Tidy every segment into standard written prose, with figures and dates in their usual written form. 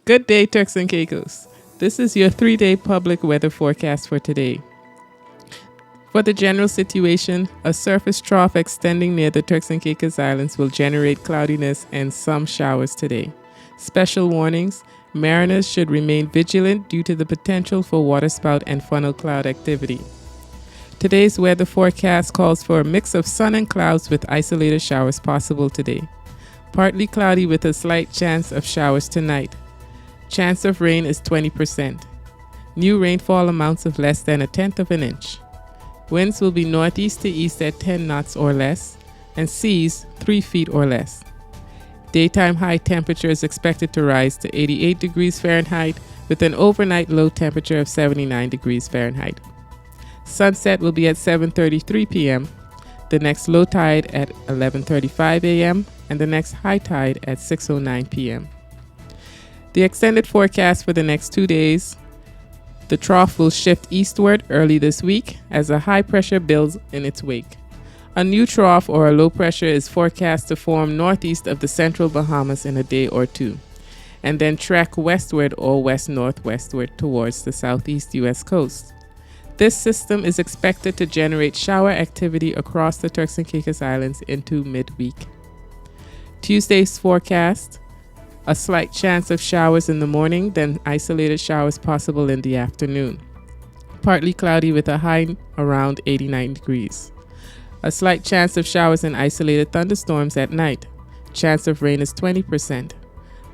Good day, Turks and Caicos. This is your 3-day public weather forecast for today. For the general situation, a surface trough extending near the Turks and Caicos Islands will generate cloudiness and some showers today. Special warnings: mariners should remain vigilant due to the potential for waterspout and funnel cloud activity. Today's weather forecast calls for a mix of sun and clouds with isolated showers possible today. Partly cloudy with a slight chance of showers tonight. Chance of rain is 20%. New rainfall amounts of less than 1/10 of an inch. Winds will be northeast to east at 10 knots or less, and seas 3 feet or less. Daytime high temperature is expected to rise to 88 degrees Fahrenheit with an overnight low temperature of 79 degrees Fahrenheit. Sunset will be at 7:33 p.m., the next low tide at 11:35 a.m., and the next high tide at 6:09 p.m. The extended forecast for the next 2 days: the trough will shift eastward early this week as a high pressure builds in its wake. A new trough or a low pressure is forecast to form northeast of the central Bahamas in a day or two, and then track westward or west-northwestward towards the southeast U.S. coast. This system is expected to generate shower activity across the Turks and Caicos Islands into midweek. Tuesday's forecast: a slight chance of showers in the morning, then isolated showers possible in the afternoon. Partly cloudy with a high around 89 degrees. A slight chance of showers and isolated thunderstorms at night. Chance of rain is 20%.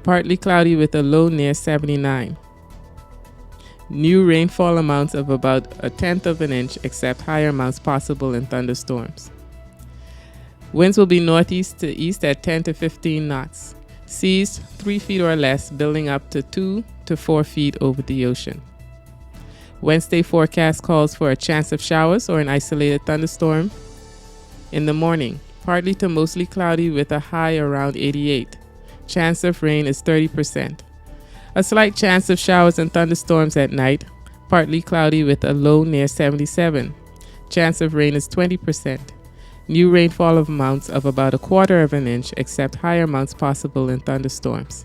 Partly cloudy with a low near 79. New rainfall amounts of about 1/10 of an inch, except higher amounts possible in thunderstorms. Winds will be northeast to east at 10 to 15 knots. Seas 3 feet or less, building up to 2 to 4 feet over the ocean. Wednesday forecast calls for a chance of showers or an isolated thunderstorm in the morning. Partly to mostly cloudy with a high around 88. Chance of rain is 30%. A slight chance of showers and thunderstorms at night. Partly cloudy with a low near 77. Chance of rain is 20%. New rainfall of amounts of about 1/4 of an inch, except higher amounts possible in thunderstorms.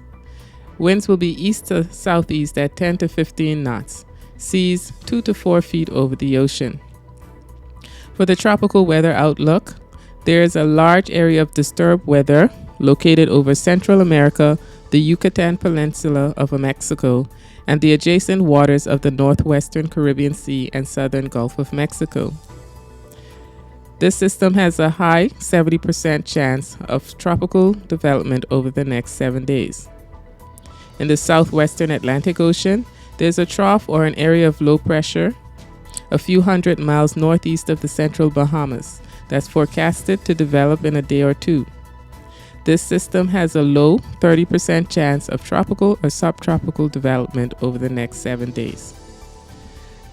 Winds will be east to southeast at 10 to 15 knots. Seas 2 to 4 feet over the ocean. For the tropical weather outlook, there is a large area of disturbed weather located over Central America, the Yucatan Peninsula of Mexico, and the adjacent waters of the northwestern Caribbean Sea and southern Gulf of Mexico. This system has a high 70% chance of tropical development over the next 7 days. In the southwestern Atlantic Ocean, there's a trough or an area of low pressure a few hundred miles northeast of the central Bahamas that's forecasted to develop in a day or two. This system has a low 30% chance of tropical or subtropical development over the next 7 days.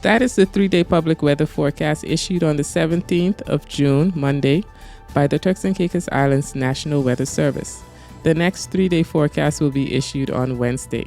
That is the 3-day public weather forecast issued on the 17th of June, Monday, by the Turks and Caicos Islands National Weather Service. The next 3-day forecast will be issued on Wednesday.